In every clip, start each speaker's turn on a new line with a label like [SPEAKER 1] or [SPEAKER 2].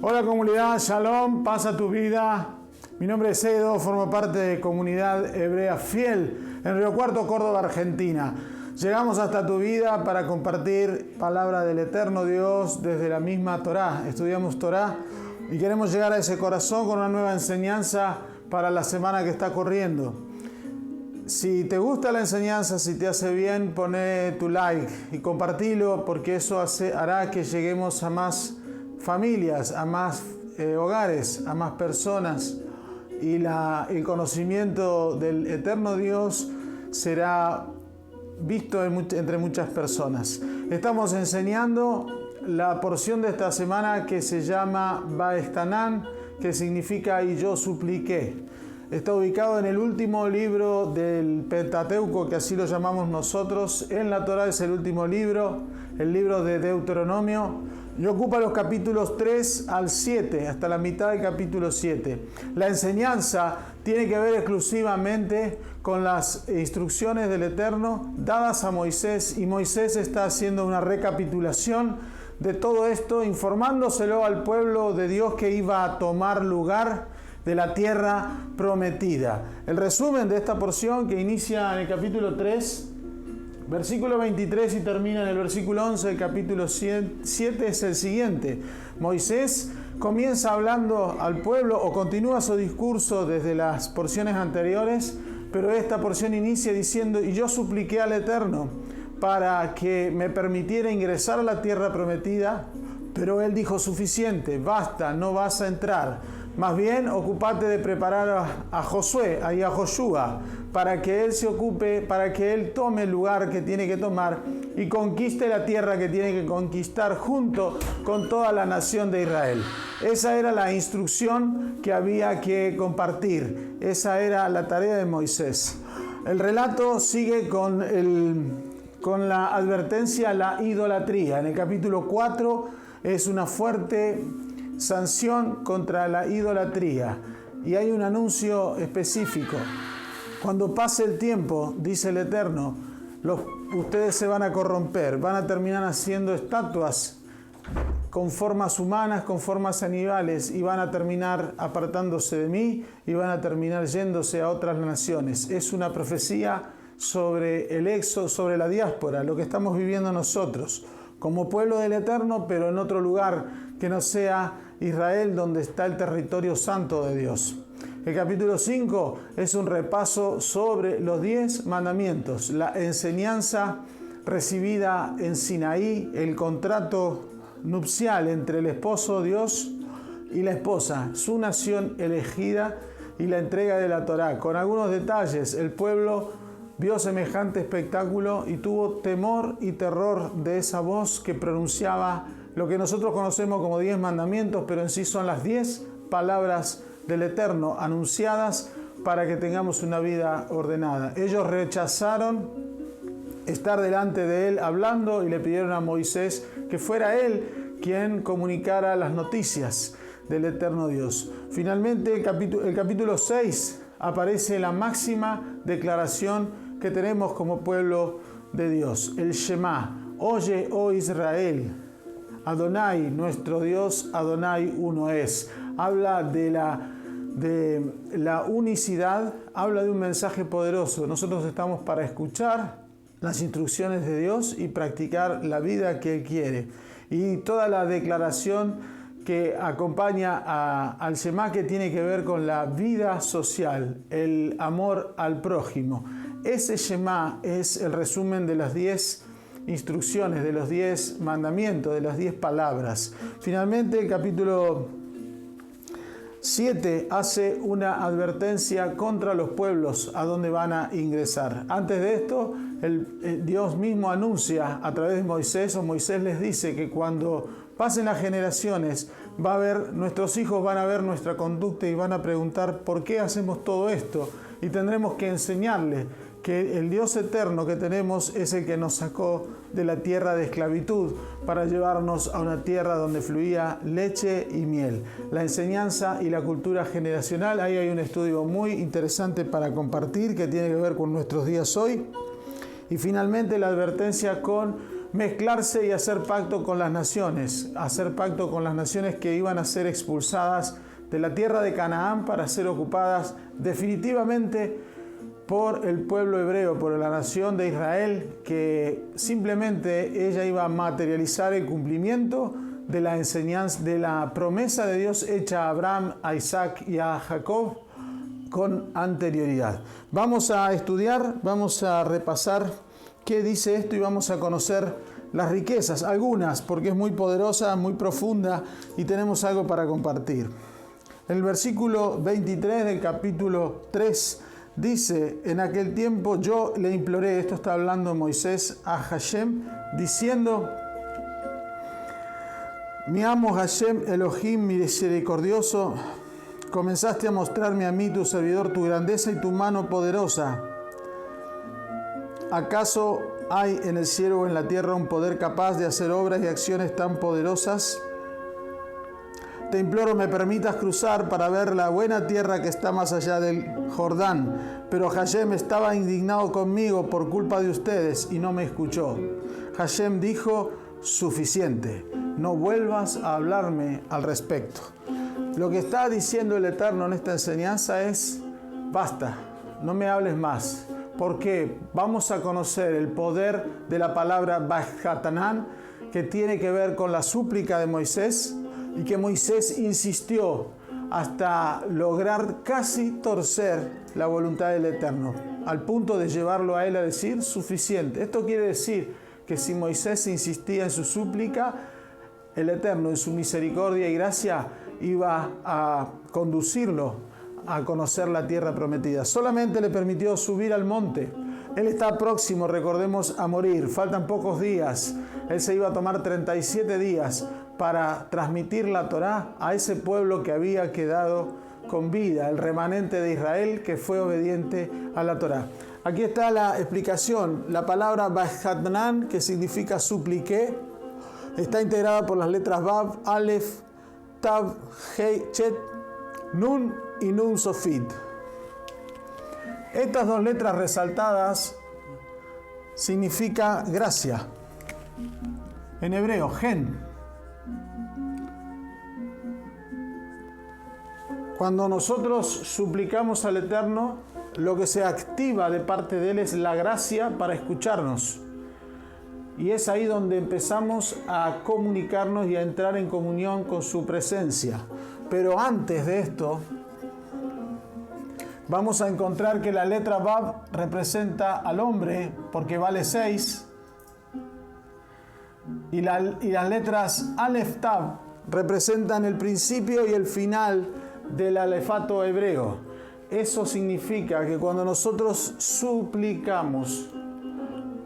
[SPEAKER 1] Hola comunidad, Shalom, paz a tu vida. Mi nombre es Edo, formo parte de Comunidad Hebrea Fiel en Río Cuarto, Córdoba, Argentina. Llegamos hasta tu vida para compartir palabra del eterno Dios desde la misma Torá. Estudiamos Torá y queremos llegar a ese corazón con una nueva enseñanza para la semana que está corriendo. Si te gusta la enseñanza, si te hace bien, poné tu like y compartilo, porque eso hará que lleguemos a más familias, a más hogares, a más personas, y el conocimiento del eterno Dios será visto entre muchas personas. Estamos enseñando la porción de esta semana que se llama Vaestanan, que significa y yo supliqué. Está ubicado en el último libro del Pentateuco, que así lo llamamos nosotros. En la Torá es el último libro, el libro de Deuteronomio, y ocupa los capítulos 3 al 7, hasta la mitad del capítulo 7. La enseñanza tiene que ver exclusivamente con las instrucciones del Eterno dadas a Moisés, y Moisés está haciendo una recapitulación de todo esto, informándoselo al pueblo de Dios que iba a tomar lugar de la tierra prometida. El resumen de esta porción, que inicia en el capítulo 3, versículo 23 y termina en el versículo 11 del capítulo 7, es el siguiente. Moisés comienza hablando al pueblo, o continúa su discurso desde las porciones anteriores, pero esta porción inicia diciendo: y yo supliqué al Eterno para que me permitiera ingresar a la tierra prometida, pero él dijo: suficiente, basta, no vas a entrar. Más bien, ocupate de preparar a Josué, a Joshua, para que él se ocupe, para que él tome el lugar que tiene que tomar y conquiste la tierra que tiene que conquistar junto con toda la nación de Israel. Esa era la instrucción que había que compartir. Esa era la tarea de Moisés. El relato sigue con la advertencia a la idolatría. En el capítulo 4 es una fuerte sanción contra la idolatría, y hay un anuncio específico. Cuando pase el tiempo, dice el Eterno, ustedes se van a corromper, van a terminar haciendo estatuas con formas humanas, con formas animales, y van a terminar apartándose de mí y van a terminar yéndose a otras naciones. Es una profecía sobre el éxodo, sobre la diáspora, lo que estamos viviendo nosotros como pueblo del Eterno, pero en otro lugar que no sea Israel, donde está el territorio santo de Dios. El capítulo 5 es un repaso sobre los 10 mandamientos, la enseñanza recibida en Sinaí, el contrato nupcial entre el esposo Dios y la esposa, su nación elegida, y la entrega de la Torá. Con algunos detalles, el pueblo vio semejante espectáculo y tuvo temor y terror de esa voz que pronunciaba lo que nosotros conocemos como 10 mandamientos, pero en sí son las 10 palabras del Eterno anunciadas para que tengamos una vida ordenada. Ellos rechazaron estar delante de él hablando y le pidieron a Moisés que fuera él quien comunicara las noticias del eterno Dios. Finalmente, el capítulo 6 aparece la máxima declaración que tenemos como pueblo de Dios, el Shema. Oye, oh Israel, Adonai, nuestro Dios, Adonai uno es. Habla de la unicidad, habla de un mensaje poderoso. Nosotros estamos para escuchar las instrucciones de Dios y practicar la vida que Él quiere. Y toda la declaración que acompaña al Shema, que tiene que ver con la vida social, el amor al prójimo. Ese Shema es el resumen de las 10 instrucciones, de los 10 mandamientos, de las 10 palabras. Finalmente, el capítulo 7 hace una advertencia contra los pueblos a donde van a ingresar. Antes de esto, Dios mismo anuncia a través de Moisés, o Moisés les dice que cuando pasen las generaciones, nuestros hijos van a ver nuestra conducta y van a preguntar por qué hacemos todo esto, y tendremos que enseñarles que el Dios eterno que tenemos es el que nos sacó de la tierra de esclavitud para llevarnos a una tierra donde fluía leche y miel. La enseñanza y la cultura generacional, ahí hay un estudio muy interesante para compartir que tiene que ver con nuestros días hoy. Y finalmente la advertencia con mezclarse y hacer pacto con las naciones que iban a ser expulsadas de la tierra de Canaán para ser ocupadas definitivamente por el pueblo hebreo, por la nación de Israel, que simplemente ella iba a materializar el cumplimiento de la enseñanza, de la promesa de Dios hecha a Abraham, a Isaac y a Jacob con anterioridad. Vamos a estudiar, vamos a repasar qué dice esto y vamos a conocer las riquezas, algunas, porque es muy poderosa, muy profunda y tenemos algo para compartir. En el versículo 23 del capítulo 3 dice: en aquel tiempo yo le imploré, esto está hablando Moisés a Hashem, diciendo: mi amo Hashem Elohim misericordioso, comenzaste a mostrarme a mí, tu servidor, tu grandeza y tu mano poderosa. ¿Acaso hay en el cielo o en la tierra un poder capaz de hacer obras y acciones tan poderosas? Te imploro me permitas cruzar para ver la buena tierra que está más allá del Jordán. Pero Hashem estaba indignado conmigo por culpa de ustedes y no me escuchó. Hashem dijo: suficiente, no vuelvas a hablarme al respecto. Lo que está diciendo el Eterno en esta enseñanza es: basta, no me hables más. Porque vamos a conocer el poder de la palabra Vajtanan, que tiene que ver con la súplica de Moisés, y que Moisés insistió hasta lograr casi torcer la voluntad del Eterno, al punto de llevarlo a él a decir: suficiente. Esto quiere decir que si Moisés insistía en su súplica, el Eterno en su misericordia y gracia iba a conducirlo a conocer la tierra prometida. Solamente le permitió subir al monte. Él está próximo, recordemos, a morir. Faltan pocos días. Él se iba a tomar 37 días para transmitir la Torá a ese pueblo que había quedado con vida, el remanente de Israel que fue obediente a la Torá. Aquí está la explicación. La palabra Vajtanan, que significa supliqué, está integrada por las letras Vav, Aleph, Tav, Hei, Chet, Nun y Nun Sofit. Estas dos letras resaltadas significa gracia. En hebreo, gen. Cuando nosotros suplicamos al Eterno, lo que se activa de parte de Él es la gracia para escucharnos. Y es ahí donde empezamos a comunicarnos y a entrar en comunión con su presencia. Pero antes de esto, vamos a encontrar que la letra Vav representa al hombre porque vale 6. Y las letras Aleph Tav representan el principio y el final del alefato hebreo. Eso significa que cuando nosotros suplicamos,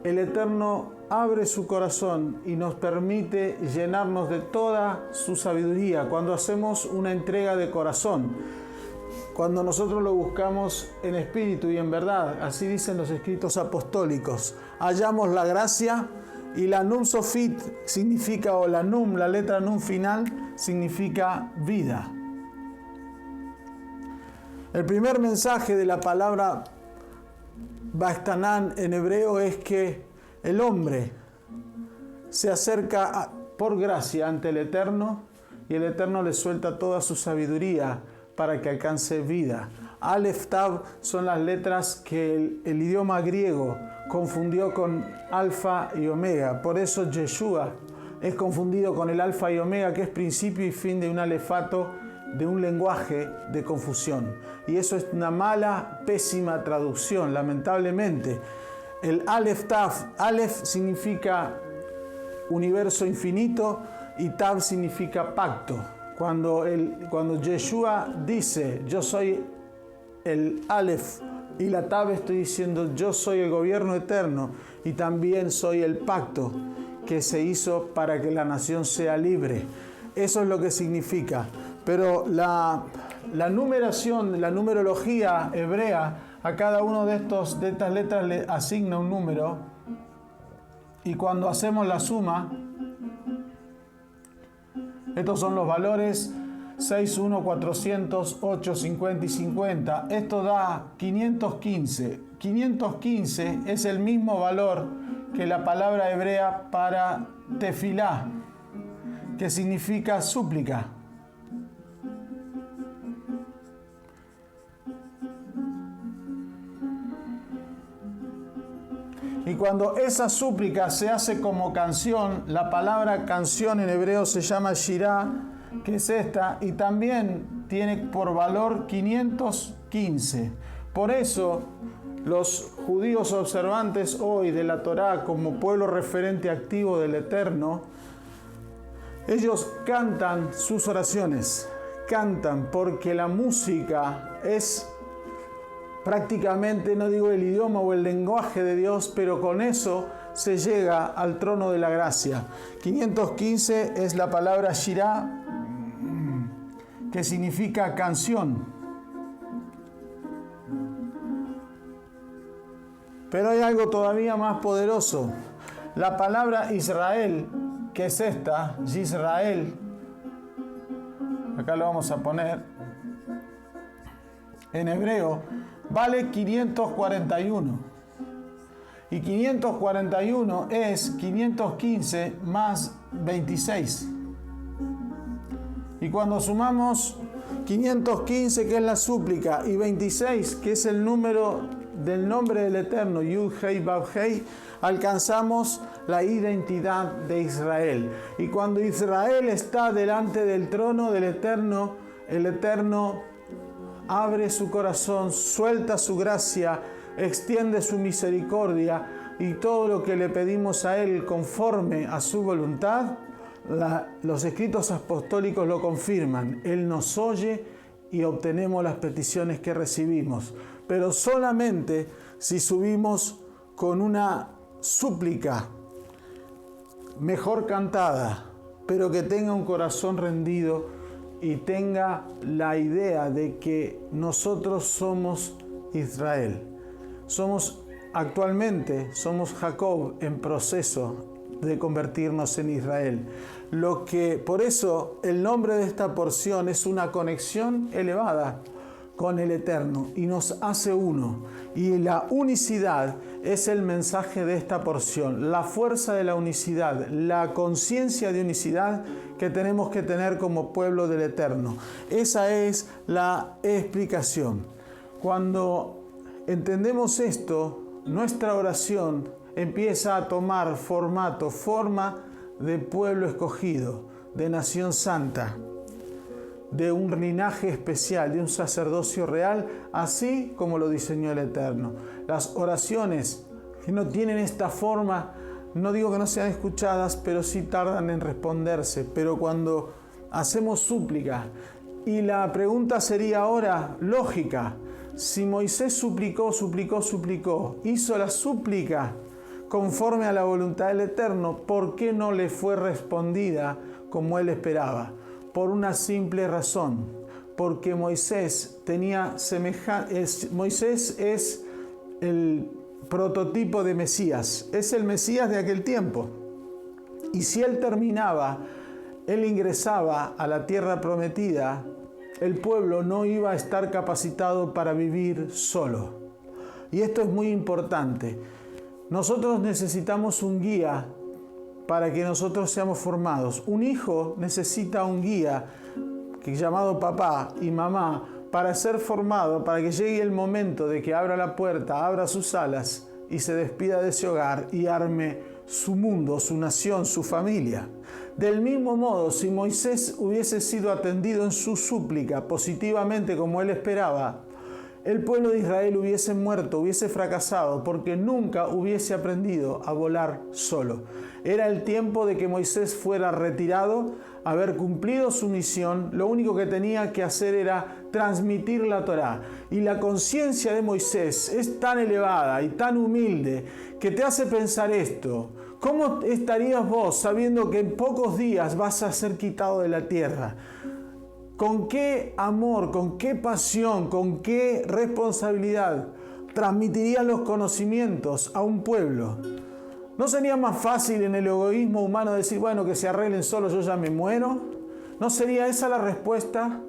[SPEAKER 1] el Eterno abre su corazón y nos permite llenarnos de toda su sabiduría cuando hacemos una entrega de corazón, cuando nosotros lo buscamos en espíritu y en verdad. Así dicen los escritos apostólicos. Hallamos la gracia. Y la Nun Sofit significa, o la Nun, la letra Nun final, significa vida. El primer mensaje de la palabra Vajtanan en hebreo es que el hombre se acerca por gracia ante el Eterno y el Eterno le suelta toda su sabiduría para que alcance vida. Aleph Tav son las letras que el idioma griego confundió con alfa y omega. Por eso Yeshua es confundido con el alfa y omega, que es principio y fin de un alefato, de un lenguaje de confusión. Y eso es una mala, pésima traducción, lamentablemente. El Aleph Tav, Aleph significa universo infinito y Tav significa pacto. Cuando Yeshua dice: yo soy el Aleph y la Tav, estoy diciendo: yo soy el gobierno eterno y también soy el pacto que se hizo para que la nación sea libre. Eso es lo que significa. Pero la numeración, la numerología hebrea, a cada uno de estas letras le asigna un número. Y cuando hacemos la suma, estos son los valores 61 400 850 y 50. Esto da 515. 515 es el mismo valor que la palabra hebrea para tefilá, que significa súplica. Y cuando esa súplica se hace como canción, la palabra canción en hebreo se llama shirá, que es esta, y también tiene por valor 515. Por eso, los judíos observantes hoy de la Torá como pueblo referente activo del Eterno, ellos cantan sus oraciones, cantan porque la música es prácticamente, no digo el idioma o el lenguaje de Dios, pero con eso se llega al trono de la gracia. 515 es la palabra shirá, que significa canción. Pero hay algo todavía más poderoso. La palabra Israel, que es esta, Yisrael, acá lo vamos a poner, en hebreo, vale 541. Y 541 es 515 más 26. Y cuando sumamos 515, que es la súplica, y 26, que es el número del nombre del Eterno, Yud Hei Vav Hei, alcanzamos la identidad de Israel. Y cuando Israel está delante del trono del Eterno, el Eterno abre su corazón, suelta su gracia, extiende su misericordia, y todo lo que le pedimos a Él conforme a su voluntad, los escritos apostólicos lo confirman. Él nos oye y obtenemos las peticiones que recibimos. Pero solamente si subimos con una súplica mejor cantada, pero que tenga un corazón rendido y tenga la idea de que nosotros somos Israel. Actualmente somos Jacob en proceso de convertirnos en Israel. Por eso el nombre de esta porción es una conexión elevada con el Eterno y nos hace uno. Y la unicidad es el mensaje de esta porción, la fuerza de la unicidad, la conciencia de unicidad que tenemos que tener como pueblo del Eterno. Esa es la explicación. Cuando entendemos esto, nuestra oración empieza a tomar forma de pueblo escogido, de nación santa, de un linaje especial, de un sacerdocio real, así como lo diseñó el Eterno. Las oraciones que no tienen esta forma, no digo que no sean escuchadas, pero sí tardan en responderse. Pero cuando hacemos súplica, y la pregunta sería ahora lógica, si Moisés suplicó, hizo la súplica conforme a la voluntad del Eterno, ¿por qué no le fue respondida como él esperaba? Por una simple razón, porque Moisés es el prototipo de Mesías, es el Mesías de aquel tiempo. Y si él ingresaba a la tierra prometida, el pueblo no iba a estar capacitado para vivir solo. Y esto es muy importante. Nosotros necesitamos un guía para que nosotros seamos formados. Un hijo necesita un guía llamado papá y mamá para ser formado, para que llegue el momento de que abra la puerta, abra sus alas y se despida de ese hogar y arme su mundo, su nación, su familia. Del mismo modo, si Moisés hubiese sido atendido en su súplica positivamente como él esperaba, el pueblo de Israel hubiese muerto, hubiese fracasado, porque nunca hubiese aprendido a volar solo. Era el tiempo de que Moisés fuera retirado, haber cumplido su misión. Lo único que tenía que hacer era transmitir la Torá. Y la conciencia de Moisés es tan elevada y tan humilde que te hace pensar esto. ¿Cómo estarías vos sabiendo que en pocos días vas a ser quitado de la tierra? ¿Con qué amor, con qué pasión, con qué responsabilidad transmitirías los conocimientos a un pueblo? ¿No sería más fácil en el egoísmo humano decir, bueno, que se arreglen solos, yo ya me muero? ¿No sería esa la respuesta?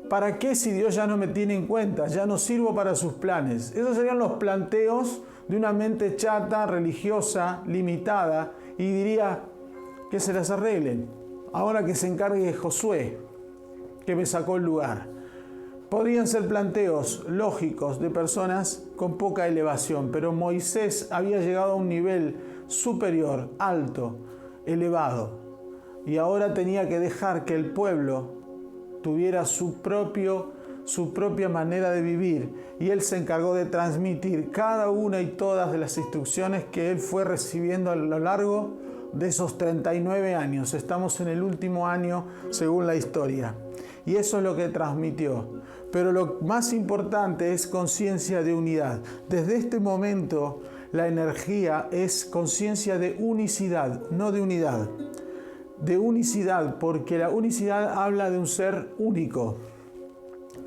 [SPEAKER 1] ¿Para qué si Dios ya no me tiene en cuenta? Ya no sirvo para sus planes. Esos serían los planteos de una mente chata, religiosa, limitada, y diría que se las arreglen. Ahora que se encargue Josué, que me sacó el lugar. Podrían ser planteos lógicos de personas con poca elevación, pero Moisés había llegado a un nivel superior, alto, elevado, y ahora tenía que dejar que el pueblo tuviera su propia manera de vivir, y él se encargó de transmitir cada una y todas de las instrucciones que él fue recibiendo a lo largo de esos 39 años. Estamos en el último año según la historia, y eso es lo que transmitió. Pero lo más importante es conciencia de unidad. Desde este momento la energía es conciencia de unicidad, no de unidad. De unicidad, porque la unicidad habla de un ser único.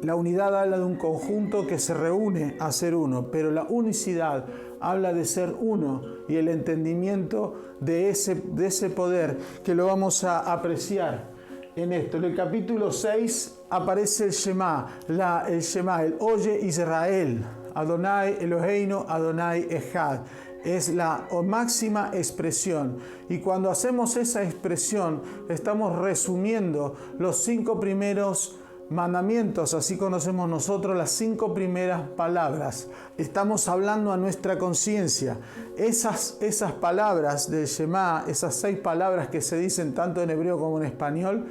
[SPEAKER 1] La unidad habla de un conjunto que se reúne a ser uno, pero la unicidad habla de ser uno y el entendimiento de ese poder que lo vamos a apreciar en esto. En el capítulo 6 aparece el Shema, el Oye Israel, Adonai Eloheinu, Adonai Echad. Es la máxima expresión. Y cuando hacemos esa expresión, estamos resumiendo los 5 primeros mandamientos, así conocemos nosotros las 5 primeras palabras. Estamos hablando a nuestra conciencia. Esas palabras del Shema, esas 6 palabras que se dicen tanto en hebreo como en español,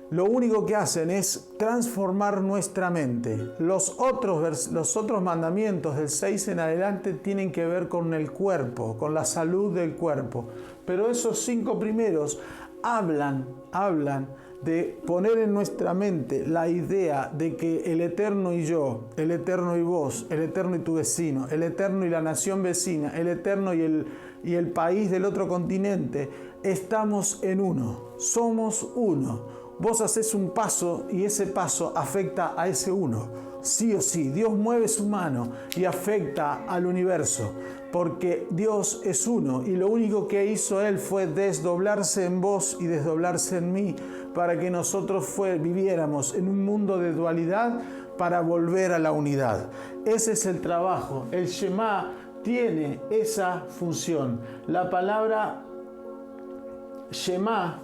[SPEAKER 1] lo único que hacen es transformar nuestra mente. Los otros mandamientos del 6 en adelante tienen que ver con el cuerpo, con la salud del cuerpo. Pero esos 5 primeros hablan de poner en nuestra mente la idea de que el Eterno y yo, el Eterno y vos, el Eterno y tu vecino, el Eterno y la nación vecina, el Eterno y el país del otro continente, estamos en uno, somos uno. Vos haces un paso y ese paso afecta a ese uno. Sí o sí, Dios mueve su mano y afecta al universo, porque Dios es uno y lo único que hizo Él fue desdoblarse en vos y desdoblarse en mí para que nosotros viviéramos en un mundo de dualidad para volver a la unidad. Ese es el trabajo. El Shema tiene esa función. La palabra Shema,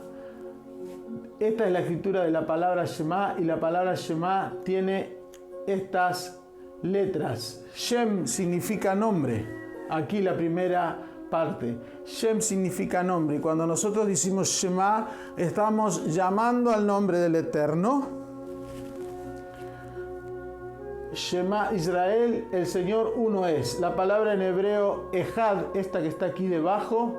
[SPEAKER 1] esta es la escritura de la palabra Shema, y la palabra Shema tiene estas letras. Shem significa nombre. Aquí la primera parte. Shem significa nombre. Y cuando nosotros decimos Shema, estamos llamando al nombre del Eterno. Shema Israel, el Señor uno es. La palabra en hebreo Echad, esta que está aquí debajo,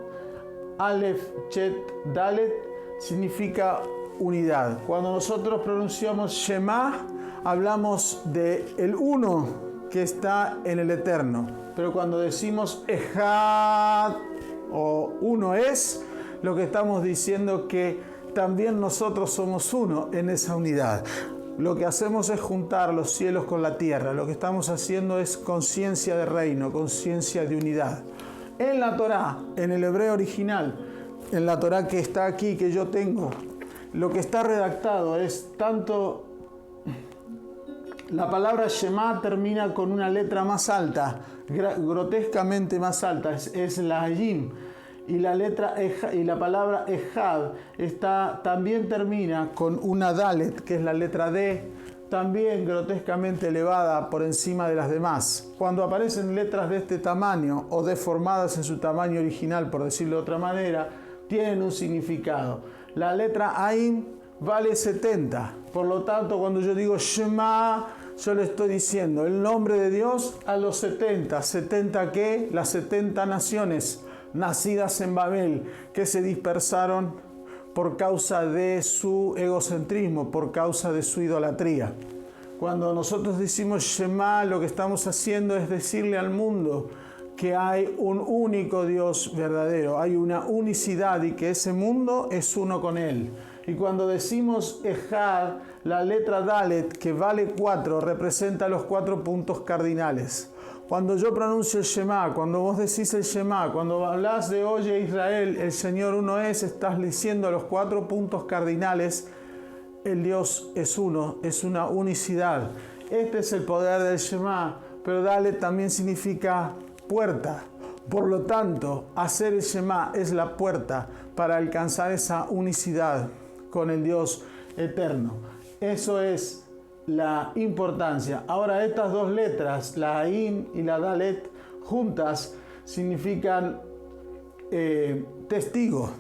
[SPEAKER 1] Aleph, Chet, Dalet, significa unidad. Cuando nosotros pronunciamos Shema, hablamos de el uno que está en el Eterno. Pero cuando decimos Echad o uno es, lo que estamos diciendo que también nosotros somos uno en esa unidad. Lo que hacemos es juntar los cielos con la tierra. Lo que estamos haciendo es conciencia de reino, conciencia de unidad. En la Torá, en el hebreo original, en la Torá que está aquí, que yo tengo, lo que está redactado es tanto. La palabra Shema termina con una letra más alta, grotescamente más alta, es la Yim. Y la palabra Echad también termina con una Dalet, que es la letra D, también grotescamente elevada por encima de las demás. Cuando aparecen letras de este tamaño o deformadas en su tamaño original, por decirlo de otra manera, tienen un significado. La letra Ain vale 70. Por lo tanto, cuando yo digo Shema, yo le estoy diciendo el nombre de Dios a los 70. ¿70 qué? Las 70 naciones nacidas en Babel, que se dispersaron por causa de su egocentrismo, por causa de su idolatría. Cuando nosotros decimos Shema, lo que estamos haciendo es decirle al mundo que hay un único Dios verdadero, hay una unicidad y que ese mundo es uno con Él. Y cuando decimos Echad, la letra Dalet, que vale 4, representa los 4 puntos cardinales. Cuando yo pronuncio el Shema, cuando vos decís el Shema, cuando hablas de Oye Israel, el Señor uno es, estás diciendo los 4 puntos cardinales el Dios es uno, es una unicidad. Este es el poder del Shema, pero Dalet también significa puerta. Por lo tanto, hacer el Shema es la puerta para alcanzar esa unicidad con el Dios eterno. Eso es la importancia. Ahora, estas dos letras, la Ain y la Dalet, juntas significan testigo.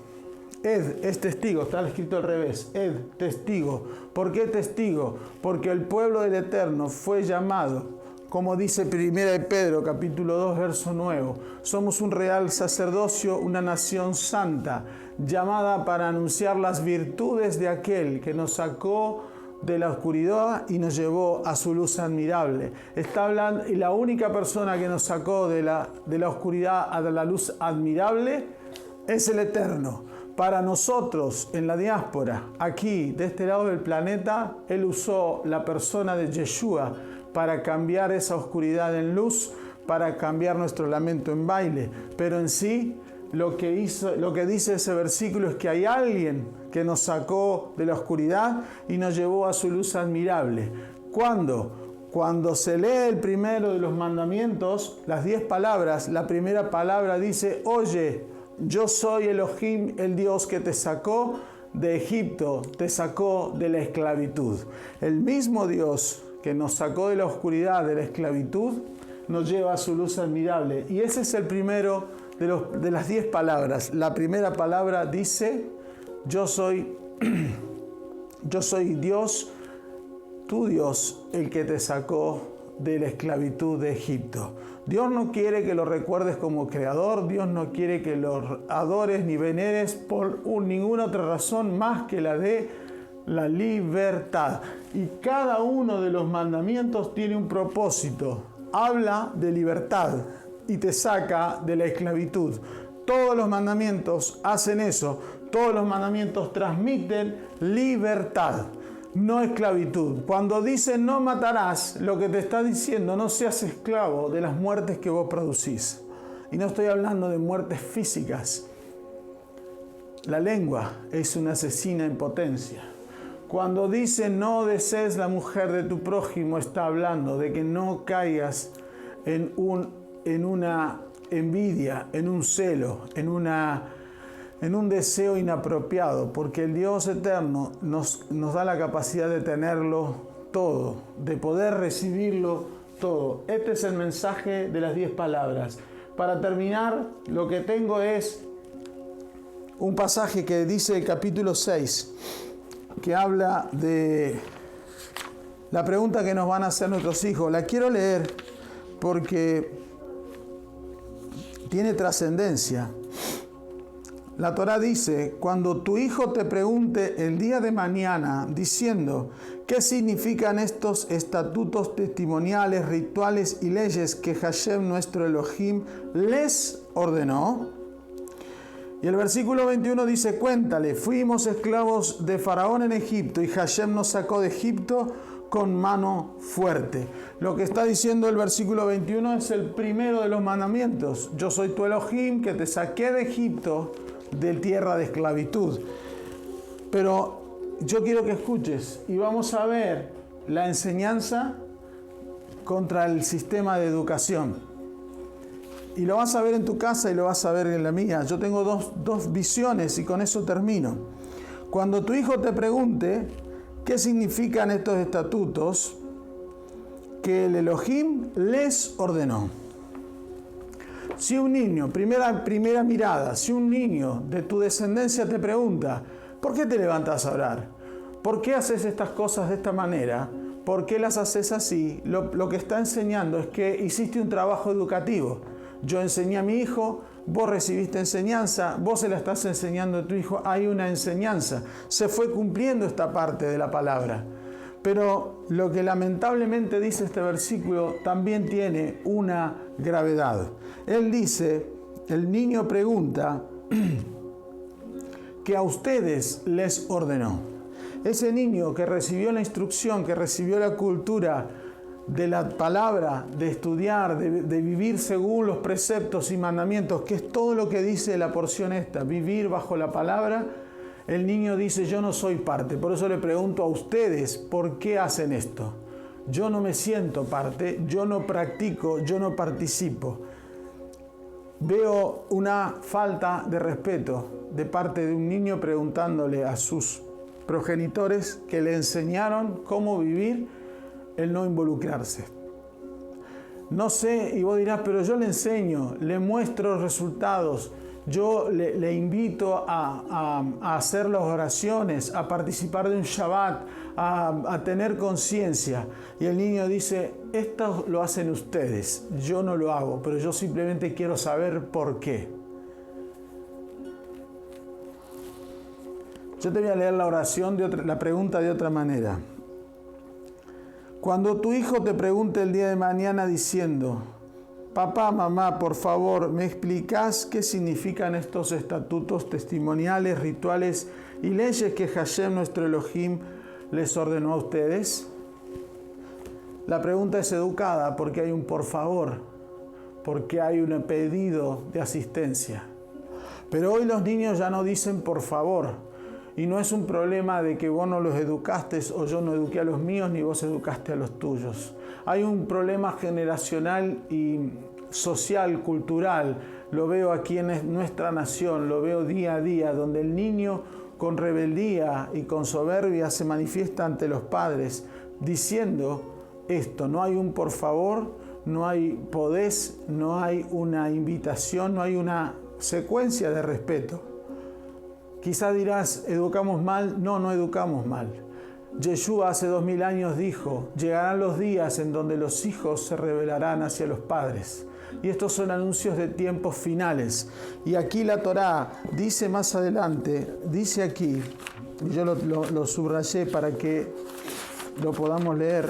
[SPEAKER 1] Ed es testigo, está escrito al revés. Ed, testigo. ¿Por qué testigo? Porque el pueblo del Eterno fue llamado, como dice 1 de Pedro, capítulo 2, verso 9. Somos un real sacerdocio, una nación santa, llamada para anunciar las virtudes de aquel que nos sacó de la oscuridad y nos llevó a su luz admirable. Está hablando, y la única persona que nos sacó de la oscuridad a la luz admirable es el Eterno. Para nosotros, en la diáspora, aquí, de este lado del planeta, Él usó la persona de Yeshua para cambiar esa oscuridad en luz, para cambiar nuestro lamento en baile. Pero en sí, lo que dice ese versículo es que hay alguien que nos sacó de la oscuridad y nos llevó a su luz admirable. ¿Cuándo? Cuando se lee el primero de los mandamientos, las 10 palabras, la primera palabra dice: oye, yo soy Elohim, el Dios que te sacó de Egipto, te sacó de la esclavitud. El mismo Dios que nos sacó de la oscuridad, de la esclavitud, nos lleva a su luz admirable. Y ese es el primero de las 10 palabras. La primera palabra dice: yo soy Dios, tu Dios, el que te sacó de la esclavitud de Egipto. Dios no quiere que lo recuerdes como creador, Dios no quiere que lo adores ni veneres por ninguna otra razón más que la de la libertad. Y cada uno de los mandamientos tiene un propósito. Habla de libertad y te saca de la esclavitud. Todos los mandamientos hacen eso. Todos los mandamientos transmiten libertad, no esclavitud. Cuando dice no matarás, lo que te está diciendo: no seas esclavo de las muertes que vos producís. Y no estoy hablando de muertes físicas. La lengua es una asesina en potencia. Cuando dice no desees la mujer de tu prójimo, está hablando de que no caigas en una envidia, en un celo, en un deseo inapropiado, porque el Dios eterno nos da la capacidad de tenerlo todo, de poder recibirlo todo. Este es el mensaje de las 10 palabras. Para terminar, lo que tengo es un pasaje que dice el capítulo 6, que habla de la pregunta que nos van a hacer nuestros hijos. La quiero leer porque tiene trascendencia. La Torá dice: cuando tu hijo te pregunte el día de mañana diciendo ¿qué significan estos estatutos testimoniales, rituales y leyes que Hashem nuestro Elohim les ordenó? Y el versículo 21 dice: cuéntale, fuimos esclavos de Faraón en Egipto y Hashem nos sacó de Egipto con mano fuerte. Lo que está diciendo el versículo 21 es el primero de los mandamientos. Yo soy tu Elohim que te saqué de Egipto, de tierra de esclavitud. Pero yo quiero que escuches y vamos a ver la enseñanza contra el sistema de educación. Y lo vas a ver en tu casa y lo vas a ver en la mía. Yo tengo dos visiones y con eso termino. Cuando tu hijo te pregunte qué significan estos estatutos que el Elohim les ordenó. Si un niño, primera mirada, si un niño de tu descendencia te pregunta: ¿por qué te levantas a orar? ¿Por qué haces estas cosas de esta manera? ¿Por qué las haces así? Lo que está enseñando es que hiciste un trabajo educativo. Yo enseñé a mi hijo, vos recibiste enseñanza, vos se la estás enseñando a tu hijo, hay una enseñanza. Se fue cumpliendo esta parte de la palabra. Pero lo que lamentablemente dice este versículo también tiene una gravedad. Él dice, el niño pregunta, que a ustedes les ordenó. Ese niño que recibió la instrucción, que recibió la cultura de la palabra, de estudiar, de vivir según los preceptos y mandamientos, que es todo lo que dice la porción esta, vivir bajo la palabra, el niño dice, yo no soy parte. Por eso le pregunto a ustedes, ¿por qué hacen esto? Yo no me siento parte, yo no practico, yo no participo. Veo una falta de respeto de parte de un niño preguntándole a sus progenitores que le enseñaron cómo vivir el no involucrarse. No sé, y vos dirás, pero yo le enseño, le muestro resultados, yo le invito a hacer las oraciones, a participar de un Shabbat, a tener conciencia. Y el niño dice, esto lo hacen ustedes, yo no lo hago, pero yo simplemente quiero saber por qué. Yo te voy a leer la oración, la pregunta de otra manera. Cuando tu hijo te pregunte el día de mañana diciendo, papá, mamá, por favor, ¿me explicás qué significan estos estatutos testimoniales, rituales y leyes que Hashem, nuestro Elohim, les ordenó a ustedes? La pregunta es educada porque hay un por favor, porque hay un pedido de asistencia. Pero hoy los niños ya no dicen por favor. Y no es un problema de que vos no los educaste o yo no eduqué a los míos ni vos educaste a los tuyos. Hay un problema generacional y social, cultural. Lo veo aquí en nuestra nación, lo veo día a día, donde el niño con rebeldía y con soberbia se manifiesta ante los padres diciendo esto, no hay un por favor, no hay podés, no hay una invitación, no hay una secuencia de respeto. Quizás dirás, ¿educamos mal? No, no educamos mal. Yeshua hace 2000 años dijo, llegarán los días en donde los hijos se rebelarán hacia los padres. Y estos son anuncios de tiempos finales. Y aquí la Torá dice más adelante, dice aquí, y yo lo subrayé para que lo podamos leer,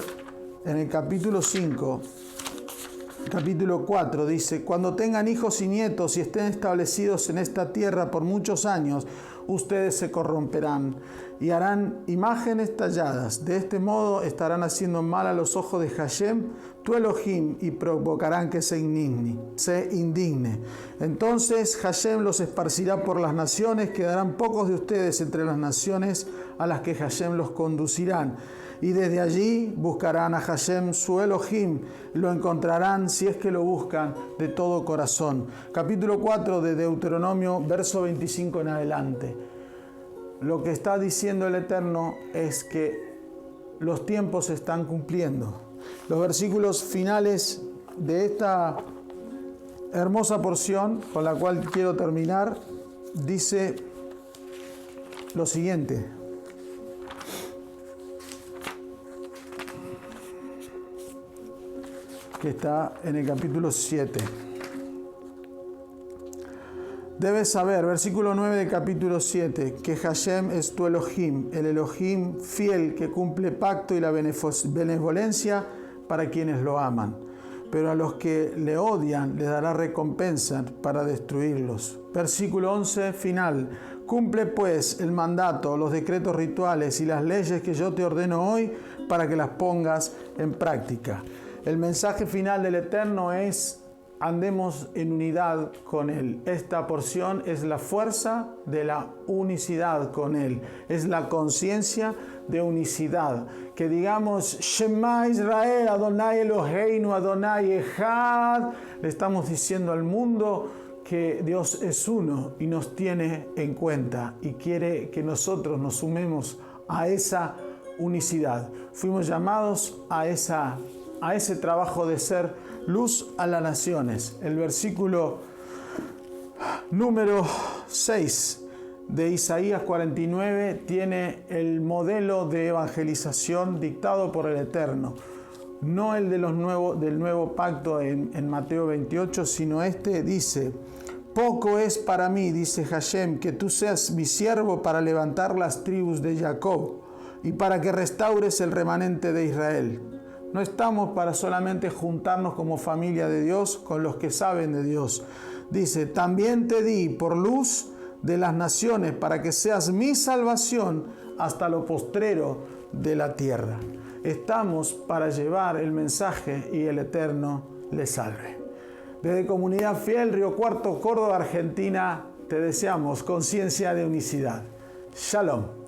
[SPEAKER 1] en el capítulo 5, capítulo 4, dice, cuando tengan hijos y nietos y estén establecidos en esta tierra por muchos años, ustedes se corromperán y harán imágenes talladas. De este modo estarán haciendo mal a los ojos de Hashem, tu Elohim, y provocarán que se indigne. Entonces Hashem los esparcirá por las naciones, quedarán pocos de ustedes entre las naciones a las que Hashem los conducirán. Y desde allí buscarán a Hashem, su Elohim, lo encontrarán si es que lo buscan de todo corazón. Capítulo 4 de Deuteronomio, verso 25 en adelante. Lo que está diciendo el Eterno es que los tiempos se están cumpliendo. Los versículos finales de esta hermosa porción, con la cual quiero terminar, dice lo siguiente. Que está en el capítulo 7. Debes saber, versículo 9 del capítulo 7, que Hashem es tu Elohim, el Elohim fiel que cumple pacto y la benevolencia para quienes lo aman. Pero a los que le odian le dará recompensa para destruirlos. Versículo 11 final. Cumple pues el mandato, los decretos rituales y las leyes que yo te ordeno hoy para que las pongas en práctica. El mensaje final del Eterno es: andemos en unidad con Él. Esta porción es la fuerza de la unicidad con Él. Es la conciencia de unicidad. Que digamos, Shema Israel, Adonai Eloheinu, Adonai Echad. Le estamos diciendo al mundo que Dios es uno y nos tiene en cuenta y quiere que nosotros nos sumemos a esa unicidad. Fuimos llamados a ese trabajo de ser luz a las naciones. El versículo número 6 de Isaías 49 tiene el modelo de evangelización dictado por el Eterno. No el del nuevo pacto en Mateo 28, sino este dice: poco es para mí, dice Hashem, que tú seas mi siervo para levantar las tribus de Jacob y para que restaures el remanente de Israel. No estamos para solamente juntarnos como familia de Dios con los que saben de Dios. Dice, también te di por luz de las naciones para que seas mi salvación hasta lo postrero de la tierra. Estamos para llevar el mensaje y el Eterno le salve. Desde Comunidad Fiel, Río Cuarto, Córdoba, Argentina, te deseamos conciencia de unicidad. Shalom.